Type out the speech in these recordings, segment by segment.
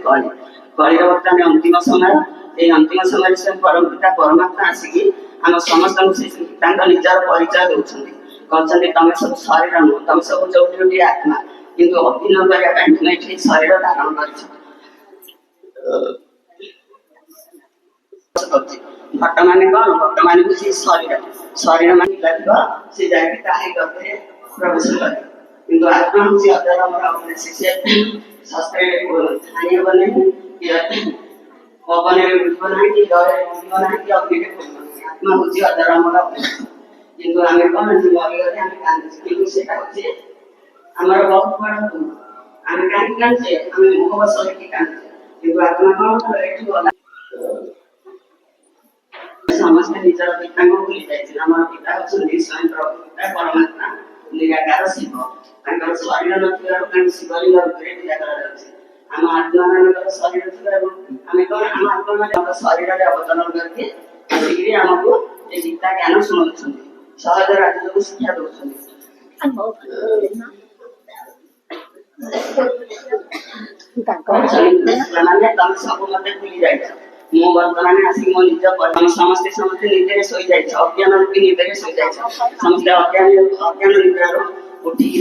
कली कलिर बर्तमान अंतिम समय ये अंतिम समय से परम पिता परमात्मा आसिकी आम समस्त निजार परिचय दौरान कहते तुम सब शरीर नुह तुम सब जो आत्मा किंतु अभिनय करने तुम ये शरीर धारण कर भट्ट मान कौन भट्ट मान शरीर शरीर मान से जाकर प्रवेश करे किंतु आत्मा हूँ अद्वारा शास्त्र स्थानीय बने पवन उड़ब ना कि जल उड़ब ना कि अग्नि आत्मा हूँ अद्वारा किंतु आम कौन मरीगले आम कांदे कि आमर बहुत बड़ा आम कहीं कांदे आम मुख बस कांदे किंतु आत्मा कौन ये गला समस्त निजर पिता को भूली जाए आम पिता होती स्वयं प्रभु पिता परमात्मा निराकार शिव शरीर न शिवलिंग पूजा आम आत्मा मान शरीर आम कौन आम आत्मा मान शरीर अवतरण करके आमको ये गीता ज्ञान शुणु सहज राज्य को शिक्षा दौरान तुम सब मत भूली जाए मु बर्तमान आसिक मो निज तुम समस्ते समस्ते निदे शोई जाए अज्ञान रूपी निदे शोई जाए समस्ते अज्ञान निद्रार उठिक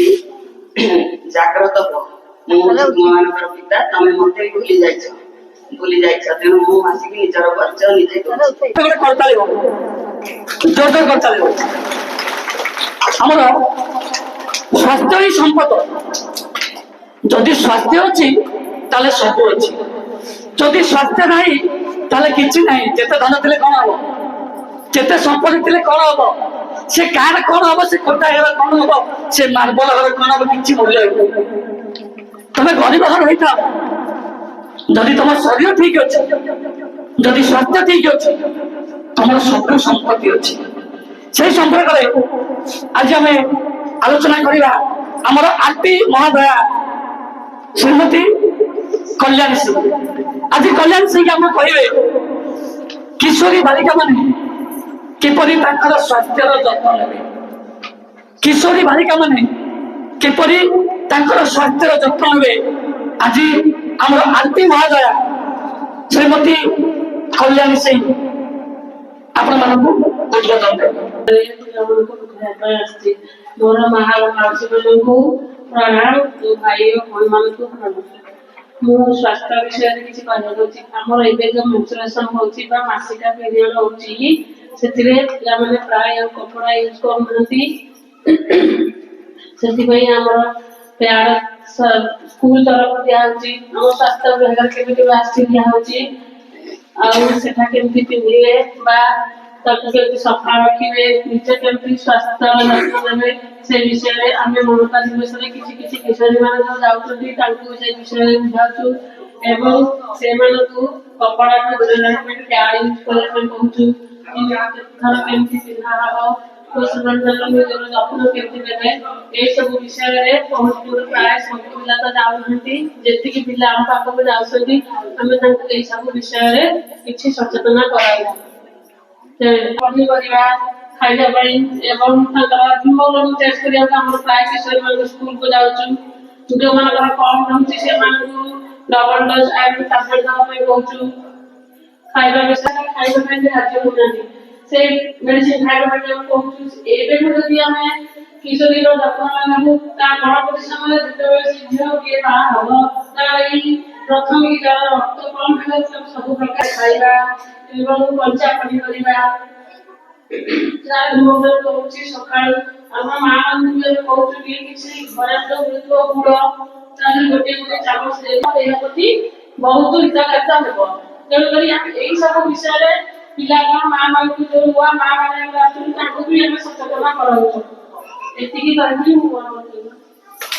जाग्रत हो मान पिता तुम मत भूली जाए तेणु मु आसिक निजर परिचय निजे स्वास्थ्य ही संपद जदि स्वास्थ्य अच्छी ताले सब अच्छी जदि स्वास्थ्य नहीं ताले किछि नहीं जेते धन थिले कोन हबो जेते संपत्ति थिले कोन हबो से कार कोन हबो से कोटा हेरा कोन हबो से मार्बल घर कोन हबो किछि मूल्य तमे गरीब घर होइता जदि तुम शरीर ठीक अच्छे जदि स्वास्थ्य ठीक अच्छे तुम सब संपत्ति अच्छी से संपर्क आज आम आलोचना करवा आमर आरती महादया श्रीमती कल्याण सिंह आज कल्याण सिंह आम कहे किशोरी बालिका माने किपरि स्वास्थ्यर जत्न ने किशोरी बालिका माने किपरि स्वास्थ्यर जत्न ने आज आमर आरती महादया श्रीमती कल्याण सिंह आपण मानकु उद्बोधन मोर महामासी मानकु प्रणाम भाई भाई मानकु प्रणाम मु स्वास्थ्य विषय किसी कहना आमर एबे जो मेंस्ट्रुएशन होची बा मासिका पीरियड होची सेतिरे पिलामाने प्राय कपड़ा यूज करनथि सेति भाई आमर प्यार स्कूल तरफ दिया होची हम स्वास्थ्य विभाग के भी आसी दिया होची आ सेठा केमति पिंधिले बा ताकि केमति सफा रखिबे निचे केमति स्वास्थ्य रखिबे में से विषय रे आमे ममता दिवस रे किछि किशोरी मान जो जाउछथि तांकु से विषय रे बुझाछु एवं से मानकु कपड़ा के डेवलपमेंट प्यार यूज करे में कहूछु इन थर केमति पिन्हा हबो कोसमंडल में जो जपन केमति देबे ए सब विषय रे बहुत दूर प्राय सब पिला तो जाउछथि जेति कि पिला हम पाप को जाउछथि हमें तांकु ए सब विषय रे किछि सचेतना कराइबो जे पढ़ी परिवा खाइबा पई एवं तांकर हिमोग्लोबिन टेस्ट करिया हम प्राय किशोर मान स्कूल को जाउछु जो मान कम रहउछि से मान डबल डोज आइबो टैबलेट दवा पई कहउछु खाइबा विषय खाइबा पई राज्य होनानी से मेडिसिन खाइबा पई कहउछु एबे में जदि हमें किशोरी रो जत्न लेबो ता बड़ परिश्रम रे जेते सिद्ध के बा हबो ता ई प्रथम की जार रक्त कम हेले सब प्रकार खाइबा एवं कंचा पनी परिबा चार हिमोग्लोबिन कहउछि सकाळ हम मां माने कहउछु कि किछि घरे जो मृत्यु गुड़ चाहे गोटे चामच देह प्रति बहुत हितकारिता हेबो तेणु करी हम एई सब विषय रे पिला मां मान जो हुआ मां माने आसुन ताको भी हम सचेतना कराउछु एतिकी करबी मु